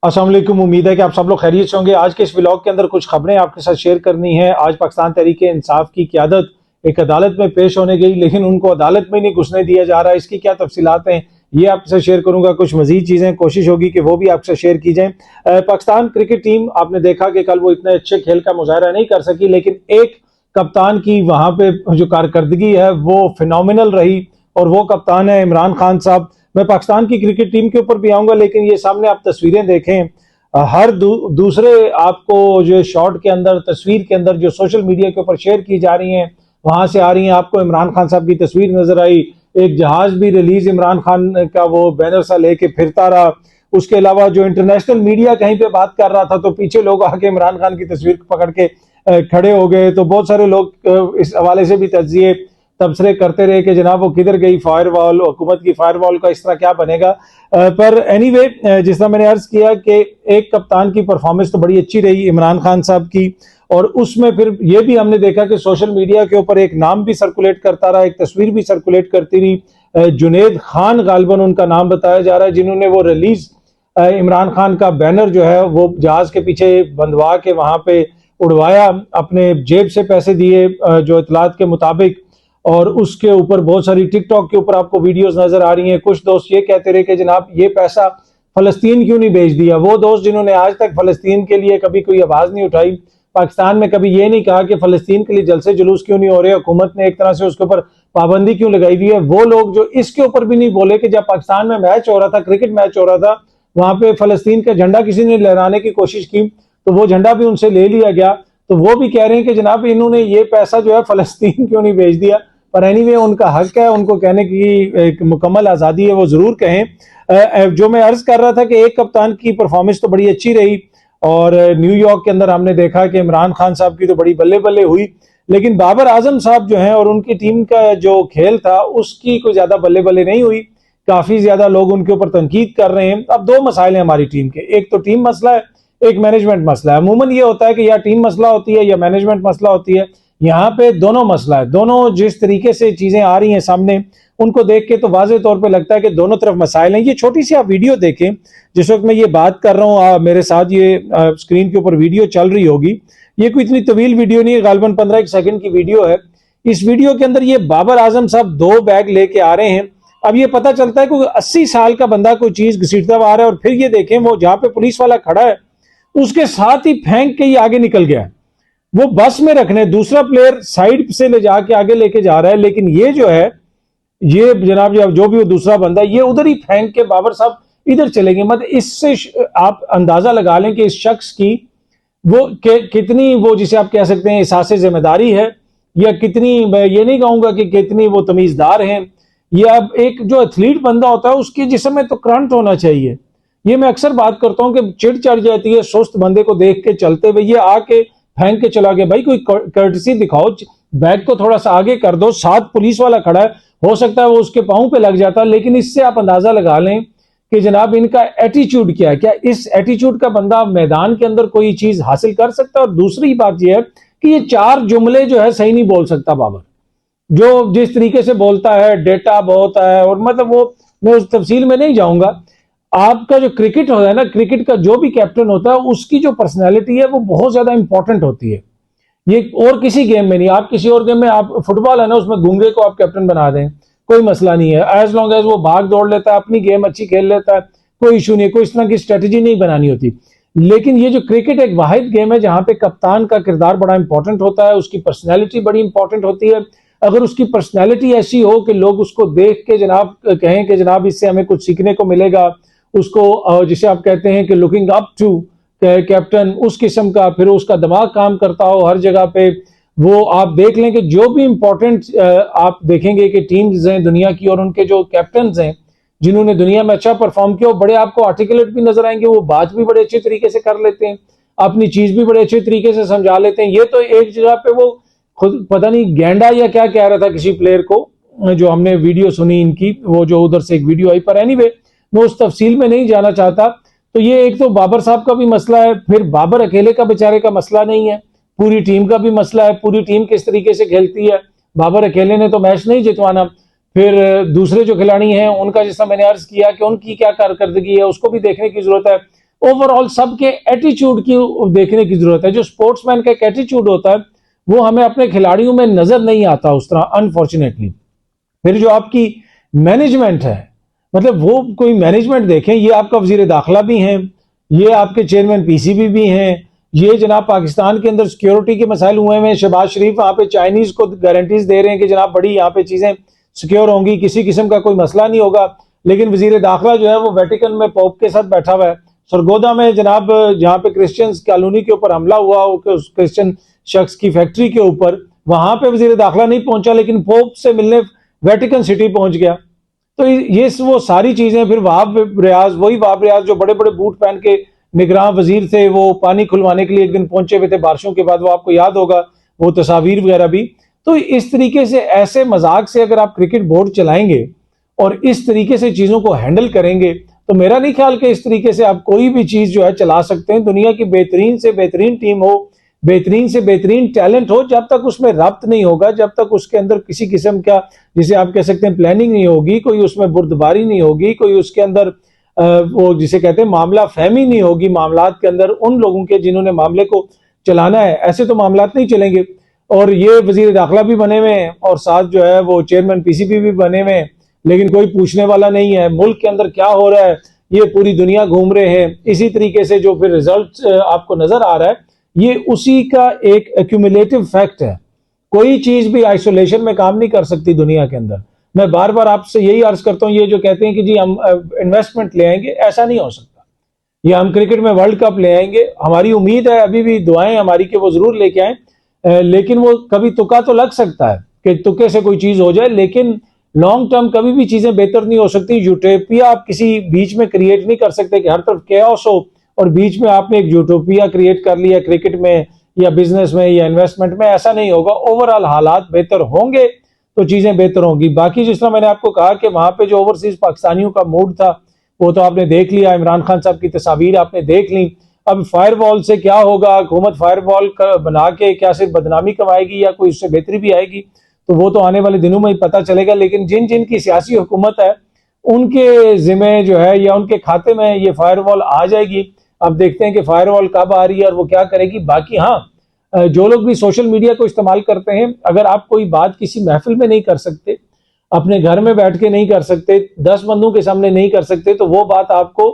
अस्सलाम वालेकुम। उम्मीद है कि आप सब लोग खैरियत से होंगे। आज के इस व्लॉग के अंदर कुछ खबरें आपके साथ शेयर करनी है। आज पाकिस्तान तहरीक इंसाफ की क़यादत एक अदालत में पेश होने गई, लेकिन उनको अदालत में नहीं घुसने दिया जा रहा है। इसकी क्या तफसीलात हैं ये आपके साथ शेयर करूंगा। कुछ मजीद चीज़ें कोशिश होगी कि वो भी आपसे शेयर की जाएँ। पाकिस्तान क्रिकेट टीम आपने देखा कि कल वो इतने अच्छे खेल का मुजाहरा नहीं कर सकी, लेकिन एक कप्तान की वहाँ पे जो कारकर्दगी है वो फिनोमिनल रही, और वो कप्तान है इमरान खान साहब। मैं पाकिस्तान की क्रिकेट टीम के ऊपर भी आऊंगा, लेकिन ये सामने आप तस्वीरें देखें, हर दूसरे आपको जो शॉट के अंदर, तस्वीर के अंदर जो सोशल मीडिया के ऊपर शेयर की जा रही हैं, वहां से आ रही हैं। आपको इमरान खान साहब की तस्वीर नजर आई, एक जहाज भी रिलीज इमरान खान का वो बैनर सा लेके फिरता रहा। उसके अलावा जो इंटरनेशनल मीडिया कहीं पे बात कर रहा था तो पीछे लोग आके इमरान खान की तस्वीर पकड़ के खड़े हो गए। तो बहुत सारे लोग इस हवाले से भी तज्जिए तबसरे करते रहे कि जनाब वो किधर गई फायरवॉल, हुकूमत की फायरवॉल का इस तरह क्या बनेगा। पर एनीवे, जिस तरह मैंने अर्ज किया कि एक कप्तान की परफॉर्मेंस तो बड़ी अच्छी रही इमरान खान साहब की, और उसमें फिर ये भी हमने देखा कि सोशल मीडिया के ऊपर एक नाम भी सर्कुलेट करता रहा, एक तस्वीर भी सर्कुलेट करती रही। जुनैद खान गालिबन उनका नाम बताया जा रहा है, जिन्होंने वो रिलीज इमरान खान का बैनर जो है वो जहाज के पीछे बंधवा के वहां पे उड़वाया, अपने जेब से पैसे दिए जो इतलात के मुताबिक। और उसके ऊपर बहुत सारी टिकटॉक के ऊपर आपको वीडियोस नजर आ रही हैं। कुछ दोस्त ये कहते रहे कि जनाब ये पैसा फलस्तीन क्यों नहीं भेज दिया। वो दोस्त जिन्होंने आज तक फलस्तीन के लिए कभी कोई आवाज नहीं उठाई, पाकिस्तान में कभी ये नहीं कहा कि फलस्तीन के लिए जलसे जुलूस क्यों नहीं हो रहे, हुकूमत ने एक तरह से उसके ऊपर पाबंदी क्यों लगाई हुई है, वो लोग जो इसके ऊपर भी नहीं बोले कि जब पाकिस्तान में मैच हो रहा था, क्रिकेट मैच हो रहा था, वहां पे फलस्तीन का झंडा किसी ने लहराने की कोशिश की तो वो झंडा भी उनसे ले लिया गया। तो वो भी कह रहे हैं कि जनाब इन्होंने ये पैसा जो है फलस्तीन क्यों नहीं भेज दिया। पर एनीवे उनका हक है, उनको कहने की एक मुकम्मल आज़ादी है, वो ज़रूर कहें। जो मैं अर्ज कर रहा था कि एक कप्तान की परफॉर्मेंस तो बड़ी अच्छी रही, और न्यूयॉर्क के अंदर हमने देखा कि इमरान खान साहब की तो बड़ी बल्ले बल्ले हुई, लेकिन बाबर आजम साहब जो हैं और उनकी टीम का जो खेल था उसकी कोई ज़्यादा बल्ले बल्ले नहीं हुई। काफ़ी ज़्यादा लोग उनके ऊपर तनकीद कर रहे हैं। अब दो मसाइल हैं हमारी टीम के, एक तो टीम मसला है, एक मैनेजमेंट मसला है। अमूमन ये होता है कि या टीम मसला होती है या मैनेजमेंट मसला होती है। यहाँ पे दोनों मसला है। दोनों जिस तरीके से चीजें आ रही हैं सामने, उनको देख के तो वाज़े तौर पे लगता है कि दोनों तरफ मसाइल हैं। ये छोटी सी आप वीडियो देखें, जिस वक्त मैं ये बात कर रहा हूँ मेरे साथ ये स्क्रीन के ऊपर वीडियो चल रही होगी। ये कोई इतनी तवील वीडियो नहीं है, गालिबन 15 सेकंड की वीडियो है। इस वीडियो के अंदर ये बाबर आजम साहब 2 बैग लेके आ रहे हैं। अब ये पता चलता है कि 80 साल का बंदा कोई चीज घसीटता हुआ आ रहा है, और फिर ये देखें वो जहां पे पुलिस वाला खड़ा है उसके साथ ही फेंक के ये आगे निकल गया है। वो बस में रखने, दूसरा प्लेयर साइड से ले जाके आगे लेके जा रहा है, लेकिन ये जो है ये जनाब जो भी वो दूसरा बंदा ये उधर ही फेंक के बाबर साहब इधर चले गए। मतलब इससे आप अंदाजा लगा लें कि इस शख्स की वो कितनी वो जिसे आप कह सकते हैं एहसास जिम्मेदारी है, या कितनी, मैं ये नहीं कहूंगा कि कितनी वो तमीजदार हैं। ये अब एक जो एथलीट बंदा होता है उसके जिस्म में तो करंट होना चाहिए। ये मैं अक्सर बात करता हूं कि चिढ़ चढ़ जाती है सुस्त बंदे को देख के चलते हुए, ये आके फेंक के चला गया। भाई कोई कर्टसी दिखाओ, बैग को थोड़ा सा आगे कर दो, साथ पुलिस वाला खड़ा है, हो सकता है वो उसके पांव पे लग जाता। लेकिन इससे आप अंदाजा लगा लें कि जनाब इनका एटीट्यूड क्या है। क्या इस एटीट्यूड का बंदा मैदान के अंदर कोई चीज हासिल कर सकता है। और दूसरी बात यह है कि ये 4 जुमले जो है सही नहीं बोल सकता बाबर, जो जिस तरीके से बोलता है, डेटा बहुत है, और मतलब वो मैं उस तफसील में नहीं जाऊंगा। आपका जो क्रिकेट होता है ना, क्रिकेट का जो भी कैप्टन होता है उसकी जो पर्सनैलिटी है वो बहुत ज्यादा इंपॉर्टेंट होती है। ये और किसी गेम में नहीं। आप किसी और गेम में, आप फुटबॉल है ना, उसमें गूंगे को आप कैप्टन बना दें, कोई मसला नहीं है, एज लॉन्ग एज वो भाग दौड़ लेता है, अपनी गेम अच्छी खेल लेता है, कोई इशू नहीं, कोई इस तरह की स्ट्रेटेजी नहीं बनानी होती। लेकिन ये जो क्रिकेट एक वाहिद गेम है जहां पे कप्तान का किरदार बड़ा इंपॉर्टेंट होता है, उसकी पर्सनैलिटी बड़ी इंपॉर्टेंट होती है। अगर उसकी पर्सनैलिटी ऐसी हो कि लोग उसको देख के जनाब कहें कि जनाब इससे हमें कुछ सीखने को मिलेगा, उसको जिसे आप कहते हैं कि लुकिंग अप टू कैप्टन, उस किस्म का, फिर उसका दिमाग काम करता हो हर जगह पे, वो आप देख लें कि जो भी इंपॉर्टेंट आप देखेंगे कि टीम्स हैं दुनिया की और उनके जो कैप्टन हैं जिन्होंने दुनिया में अच्छा परफॉर्म किया, वो बड़े आपको आर्टिकुलेट भी नजर आएंगे, वो बात भी बड़े अच्छे तरीके से कर लेते हैं, अपनी चीज भी बड़े अच्छे तरीके से समझा लेते हैं। ये तो एक जगह पे वो खुद पता नहीं गेंडा या क्या कह रहा था किसी प्लेयर को, जो हमने वीडियो सुनी इनकी, वो जो उधर से एक वीडियो आई। पर एनीवे मैं उस तफसील में नहीं जाना चाहता। तो ये एक तो बाबर साहब का भी मसला है, फिर बाबर अकेले का बेचारे का मसला नहीं है, पूरी टीम का भी मसला है। पूरी टीम किस तरीके से खेलती है, बाबर अकेले ने तो मैच नहीं जितवाना। फिर दूसरे जो खिलाड़ी हैं उनका, जैसा मैंने अर्ज किया कि उनकी क्या कारकर्दगी है, उसको भी देखने की जरूरत है। ओवरऑल सबके एटीट्यूड की देखने की जरूरत है। जो स्पोर्ट्समैन का एक एटीट्यूड होता है वो हमें अपने खिलाड़ियों में नजर नहीं आता उस तरह, अनफॉर्चुनेटली। फिर जो आपकी मैनेजमेंट है, मतलब वो कोई मैनेजमेंट देखें, ये आपका वजीर दाखिला भी हैं, ये आपके चेयरमैन पीसीबी भी हैं, ये जनाब पाकिस्तान के अंदर सिक्योरिटी के मसाइल हुए हैं, शहबाज शरीफ वहां पे चाइनीज को गारंटीज दे रहे हैं कि जनाब बड़ी यहाँ पे चीजें सिक्योर होंगी, किसी किस्म का कोई मसला नहीं होगा। लेकिन वजीर दाखिला जो है वो वेटिकन में पोप के साथ बैठा हुआ है। सरगोदा में जनाब जहाँ पे क्रिश्चियन कॉलोनी के ऊपर हमला हुआ, उस क्रिश्चियन शख्स की फैक्ट्री के ऊपर, वहां पे वजीर दाखिला नहीं पहुंचा, लेकिन पोप से मिलने वेटिकन सिटी पहुंच गया। तो ये वो सारी चीजें, फिर वहाब रियाज, वही वहाब रियाज जो बड़े बड़े बूट पहन के निगरान वजीर थे, वो पानी खुलवाने के लिए एक दिन पहुंचे हुए थे बारिशों के बाद, वो आपको याद होगा वो तस्वीर वगैरह भी। तो इस तरीके से ऐसे मजाक से अगर आप क्रिकेट बोर्ड चलाएंगे और इस तरीके से चीजों को हैंडल करेंगे, तो मेरा नहीं ख्याल कि इस तरीके से आप कोई भी चीज जो है चला सकते हैं। दुनिया की बेहतरीन से बेहतरीन टीम हो, बेहतरीन से बेहतरीन टैलेंट हो, जब तक उसमें रब्त नहीं होगा, जब तक उसके अंदर किसी किस्म का, जिसे आप कह सकते हैं प्लानिंग नहीं होगी, कोई उसमें बुर्दबारी नहीं होगी, कोई उसके अंदर वो जिसे कहते हैं मामला फहमी नहीं होगी मामलात के अंदर उन लोगों के जिन्होंने मामले को चलाना है, ऐसे तो मामलात नहीं चलेंगे। और ये वजीर दाखिला भी बने हुए हैं और साथ जो है वो चेयरमैन पीसीबी भी बने हुए हैं, लेकिन कोई पूछने वाला नहीं है। मुल्क के अंदर क्या हो रहा है ये पूरी दुनिया घूम रहे हैं। इसी तरीके से जो फिर रिजल्ट आपको नजर आ रहा है, ये उसी का एक एक्यूमुलेटिव फैक्ट है। कोई चीज भी आइसोलेशन में काम नहीं कर सकती दुनिया के अंदर। मैं बार बार आपसे यही अर्ज करता हूं, ये जो कहते हैं कि जी हम इन्वेस्टमेंट ले आएंगे, ऐसा नहीं हो सकता। ये हम क्रिकेट में वर्ल्ड कप ले आएंगे, हमारी उम्मीद है, अभी भी दुआएं हमारी कि वो जरूर लेके आए, लेकिन वो कभी तुक्का तो लग सकता है कि तुक्के से कोई चीज हो जाए, लेकिन लॉन्ग टर्म कभी भी चीजें बेहतर नहीं हो सकती। यूटोपिया आप किसी बीच में क्रिएट नहीं कर सकते कि हर तरफ कैओस हो और बीच में आपने एक यूटोपिया क्रिएट कर लिया क्रिकेट में या बिजनेस में या इन्वेस्टमेंट में, ऐसा नहीं होगा। ओवरऑल हालात बेहतर होंगे तो चीजें बेहतर होंगी। बाकी जिस तरह मैंने आपको कहा कि वहां पे जो ओवरसीज पाकिस्तानियों का मूड था वो तो आपने देख लिया, इमरान खान साहब की तस्वीर आपने देख ली। अब फायरवॉल से क्या होगा, हुकूमत फायरवॉल बना के क्या सिर्फ बदनामी कमाएगी या कोई उससे बेहतरी भी आएगी, तो वो तो आने वाले दिनों में ही पता चलेगा। लेकिन जिन जिन की सियासी हुकूमत है उनके जिम्मे जो है या उनके खाते में ये फायरवॉल आ जाएगी। अब देखते हैं कि फायरवॉल कब आ रही है और वो क्या करेगी। बाकी हाँ, जो लोग भी सोशल मीडिया को इस्तेमाल करते हैं, अगर आप कोई बात किसी महफिल में नहीं कर सकते, अपने घर में बैठ के नहीं कर सकते, 10 बंदों के सामने नहीं कर सकते, तो वो बात आपको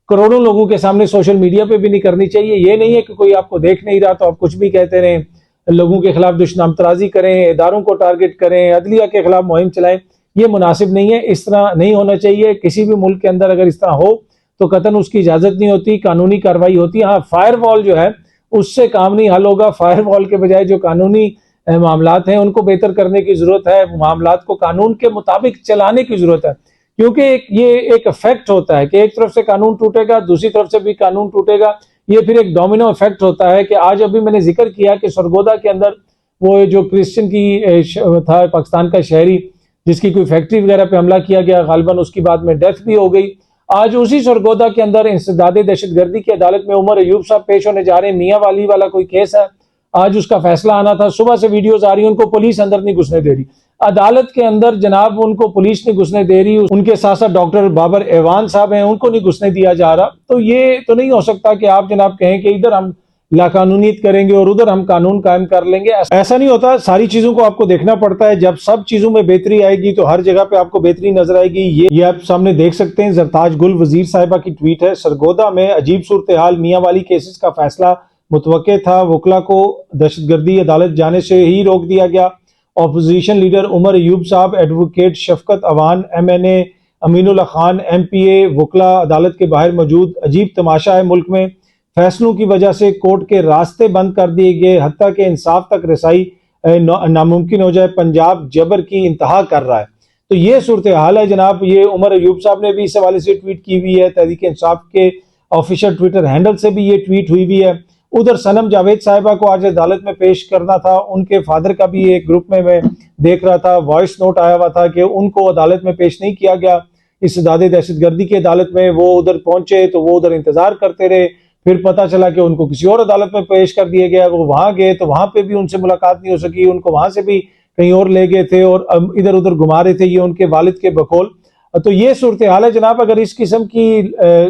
करोड़ों लोगों के सामने सोशल मीडिया पे भी नहीं करनी चाहिए। ये नहीं है कि कोई आपको देख नहीं रहा तो आप कुछ भी कहते रहें, लोगों के खिलाफ दुश्मनामतराजी करें, इदारों को टारगेट करें, अदलिया के खिलाफ मुहिम चलाएं। ये मुनासिब नहीं है, इस तरह नहीं होना चाहिए। किसी भी मुल्क के अंदर अगर इस तरह हो तो कतन उसकी इजाजत नहीं होती, कानूनी कार्रवाई होती है। हाँ, फायरवॉल जो है उससे काम नहीं हल होगा। फायरवॉल के बजाय जो कानूनी मामलात हैं उनको बेहतर करने की जरूरत है, मामलात को कानून के मुताबिक चलाने की जरूरत है। क्योंकि ये एक इफेक्ट होता है कि एक तरफ से कानून टूटेगा, दूसरी तरफ से भी कानून टूटेगा। ये फिर एक डोमिनो इफेक्ट होता है कि आज अभी मैंने जिक्र किया कि सरगोदा के अंदर वो जो क्रिश्चियन की था पाकिस्तान का शहरी, जिसकी कोई फैक्ट्री वगैरह पे हमला किया गया, गालिबन उसकी बाद में डेथ भी हो गई। आज उसी सरगोदा के अंदर इंसदादे दहशतगर्दी की अदालत में उमर अयूब साहब पेश होने जा रहे हैं। मियां वाली वाला कोई केस है, आज उसका फैसला आना था। सुबह से वीडियोस आ रही है, उनको पुलिस अंदर नहीं घुसने दे रही, अदालत के अंदर जनाब उनको पुलिस नहीं घुसने दे रही। उनके साथ साथ डॉक्टर बाबर एवान साहब हैं, उनको नहीं घुसने दिया जा रहा। तो ये तो नहीं हो सकता कि आप जनाब कहें कि इधर हम लाकानूनीत करेंगे और उधर हम कानून कायम कर लेंगे। ऐसा नहीं होता, सारी चीजों को आपको देखना पड़ता है। जब सब चीजों में बेहतरी आएगी तो हर जगह पे आपको बेहतरी नजर आएगी। ये आप सामने देख सकते हैं, जरताज गुल वजीर साहिबा की ट्वीट है। सरगोदा में अजीब सूरत हाल, मियां वाली केसेस का फैसला मुतवक्के था, वकला को दहशतगर्दी अदालत जाने से ही रोक दिया गया। ऑपोजिशन लीडर उमर अयूब साहब, एडवोकेट शफकत अवान, MNA अमीनुल्लाह खान, MPA, वकला अदालत के बाहर मौजूद। अजीब तमाशा है, मुल्क में फैसलों की वजह से कोर्ट के रास्ते बंद कर दिए गए, हत्ता के इंसाफ तक रसाई नामुमकिन हो जाए। पंजाब जबर की इंतहा कर रहा है। तो ये सूरत हाल है जनाब। ये उमर अयूब साहब ने भी इस हवाले से ट्वीट की हुई है, तहरीक इंसाफ के ऑफिशियल ट्विटर हैंडल से भी ये ट्वीट हुई हुई है। उधर सनम जावेद साहिबा को आज अदालत में पेश करना था, उनके फादर का भी एक ग्रुप में मैं देख रहा था, वॉइस नोट आया हुआ था कि उनको अदालत में पेश नहीं किया गया। इस दादे दहशतगर्दी की अदालत में वो उधर पहुंचे तो वो उधर इंतजार करते रहे, फिर पता चला कि उनको किसी और अदालत में पेश कर दिया गया। वो वहां गए तो वहां पे भी उनसे मुलाकात नहीं हो सकी, उनको वहां से भी कहीं और ले गए थे और इधर उधर घुमा रहे थे। ये उनके वालिद के बकौल तो ये सूरत हाल है जनाब। अगर इस किस्म की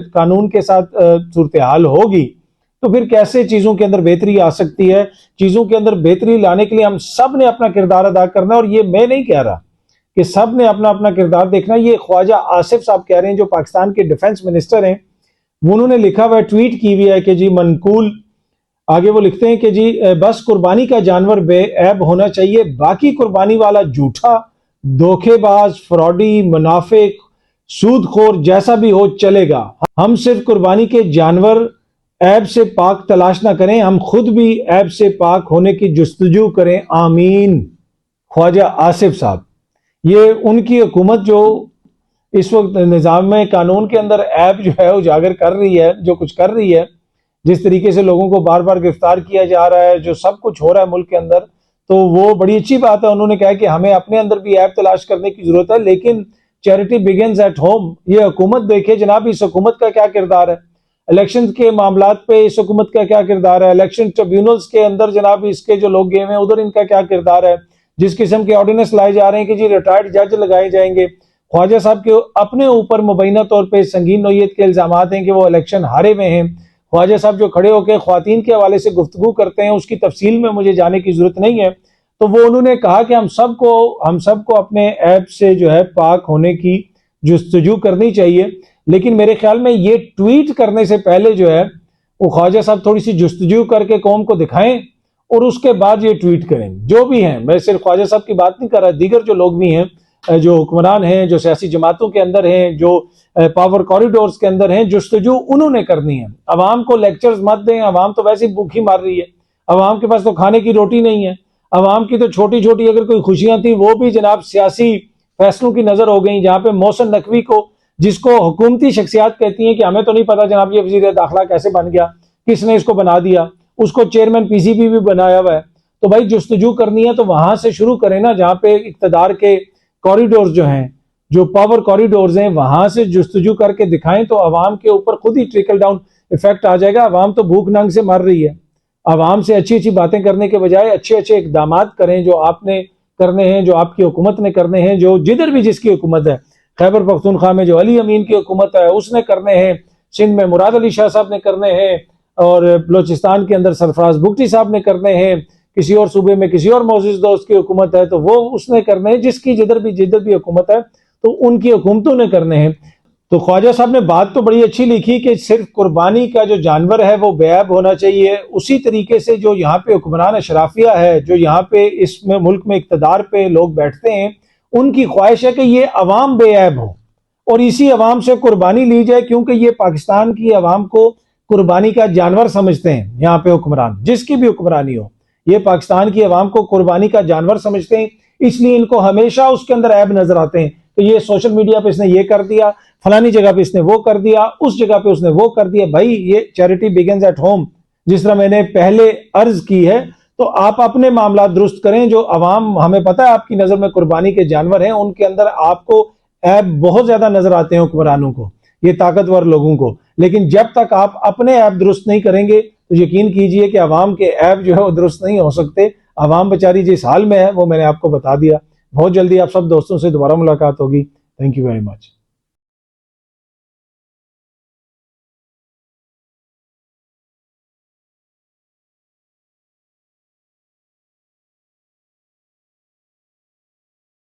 कानून के साथ सूरत हाल होगी तो फिर कैसे चीजों के अंदर बेहतरी आ सकती है। चीजों के अंदर बेहतरी लाने के लिए हम सब ने अपना किरदार अदा करना है, और ये मैं नहीं कह रहा कि सब ने अपना अपना किरदार देखना। ये ख्वाजा आसिफ साहब कह रहे हैं जो पाकिस्तान के डिफेंस मिनिस्टर हैं, उन्होंने लिखा हुआ ट्वीट की हुई है कि जी मनकूल, आगे वो लिखते हैं कि जी बस कुर्बानी का जानवर बेऐब होना चाहिए, बाकी कुर्बानी वाला झूठा, धोखेबाज, फ्रॉडी, मुनाफिक, सूदखोर जैसा भी हो चलेगा। हम सिर्फ कुर्बानी के जानवर ऐब से पाक तलाश ना करें, हम खुद भी ऐब से पाक होने की जुस्तजू करें। आमीन। ख्वाजा आसिफ साहब, ये उनकी हुकूमत जो इस वक्त निज़ाम कानून के अंदर ऐब जो है उजागर कर रही है, जो कुछ कर रही है, जिस तरीके से लोगों को बार बार गिरफ्तार किया जा रहा है, जो सब कुछ हो रहा है मुल्क के अंदर, तो वो बड़ी अच्छी बात है। उन्होंने कहा कि हमें अपने अंदर भी ऐब तलाश करने की जरूरत है, लेकिन चैरिटी बिगिंस एट होम। ये हुकूमत देखे जनाब, इस हुकूमत का क्या किरदार है, इलेक्शन के मामलात पे इस हुकूमत का क्या किरदार है, इलेक्शन ट्रिब्यूनल्स के अंदर जनाब इसके जो लोग गए हैं उधर इनका क्या किरदार है, जिस किस्म के ऑर्डिनेंस लाए जा रहे हैं कि जी रिटायर्ड जज लगाए जाएंगे। ख्वाजा साहब के अपने ऊपर मुबैना तौर पर संगीन नौयत के इल्जाम हैं कि वो इलेक्शन हारे हुए हैं। ख्वाजा साहब जो खड़े होकर ख्वातीन के हवाले से गुफ्तगू करते हैं, उसकी तफसील में मुझे जाने की जरूरत नहीं है, तो वो उन्होंने कहा कि हम सबको अपने ऐब से जो है पाक होने की जुस्तजू करनी चाहिए। लेकिन मेरे ख्याल में ये ट्वीट करने से पहले जो है वो ख्वाजा साहब थोड़ी सी जुस्तजू करके कौम को दिखाएं और उसके बाद ये ट्वीट करें। जो भी हैं, मैं सिर्फ ख्वाजा साहब की बात नहीं कर रहा, दीगर जो लोग भी हैं, जो हुक्मरान हैं, जो सियासी जमातों के अंदर हैं, जो पावर कॉरिडोर्स के अंदर हैं, जुस्तजू उन्होंने करनी है। अवाम को लेक्चर्स मत दें, अवाम तो वैसे ही भूखी मार रही है, अवाम के पास तो खाने की रोटी नहीं है, अवाम की तो छोटी छोटी अगर कोई खुशियां थी वो भी जनाब सियासी फैसलों की नजर हो गई। जहां पे मोहसिन नकवी को, जिसको हुकूमती शख्सियात कहती हैं कि हमें तो नहीं पता जनाब ये वजीर दाखिला कैसे बन गया, किसने इसको बना दिया, उसको चेयरमैन पीसीबी भी बनाया हुआ है। तो भाई जुस्तजू करनी है तो वहां से शुरू करें ना, जहां पे इक्तदार के कॉरिडोर्स जो हैं, जो पावर कॉरिडोर्स हैं, वहां से जुस्तजू करके दिखाएं तो अवाम के ऊपर खुद ही ट्रिकल डाउन इफेक्ट आ जाएगा। अवाम तो भूख नंग से मर रही है। अवाम से अच्छी अच्छी बातें करने के बजाय अच्छे अच्छे इकदाम करें जो आपने करने हैं, जो आपकी हुकूमत ने करने हैं, जो जिधर भी जिसकी हुकूमत है, खैबर पख्तूनख्वा में जो अली अमीन की हुकूमत है उसने करने हैं, सिंध में मुराद अली शाह साहब ने करने हैं, और बलोचिस्तान के अंदर सरफराज बुगटी साहब ने करने हैं, किसी और सूबे में किसी और मोअज़्ज़िज़ दोस्त की हुकूमत है तो वो उसने करने हैं, जिसकी जिधर भी हुकूमत है तो उनकी हुकूमतों ने करने हैं। तो ख्वाजा साहब ने बात तो बड़ी अच्छी लिखी कि सिर्फ कुर्बानी का जो जानवर है वो बेऐब होना चाहिए। उसी तरीके से जो यहाँ पे हुक्मरान अशराफिया है, जो यहाँ पे इसमें मुल्क में इक़्तिदार पे लोग बैठते हैं, उनकी ख्वाहिश है कि ये अवाम बेऐब हो और इसी अवाम से कुर्बानी ली जाए, क्योंकि ये पाकिस्तान की अवाम को कुर्बानी का जानवर समझते हैं। यहाँ पे हुक्मरान जिसकी भी हुक्मरानी हो, ये पाकिस्तान की अवाम को कुर्बानी का जानवर समझते हैं, इसलिए इनको हमेशा उसके अंदर ऐब नजर आते हैं। तो ये सोशल मीडिया पे इसने ये कर दिया, फलानी जगह पे इसने वो कर दिया, उस जगह पे उसने वो कर दिया। भाई ये चैरिटी बिगिंस एट होम, जिस तरह मैंने पहले अर्ज की है, तो आप अपने मामला दुरुस्त करें। जो अवाम, हमें पता है आपकी नजर में कुर्बानी के जानवर हैं, उनके अंदर आपको ऐब बहुत ज्यादा नजर आते हैं हुक्मरानों को, ये ताकतवर लोगों को। लेकिन जब तक आप अपने ऐब दुरुस्त नहीं करेंगे तो यकीन कीजिए कि अवाम के ऐब जो है वो दुरुस्त नहीं हो सकते। अवाम बेचारी जिस हाल में है वो मैंने आपको बता दिया। बहुत जल्दी आप सब दोस्तों से दोबारा मुलाकात होगी। Thank you very much.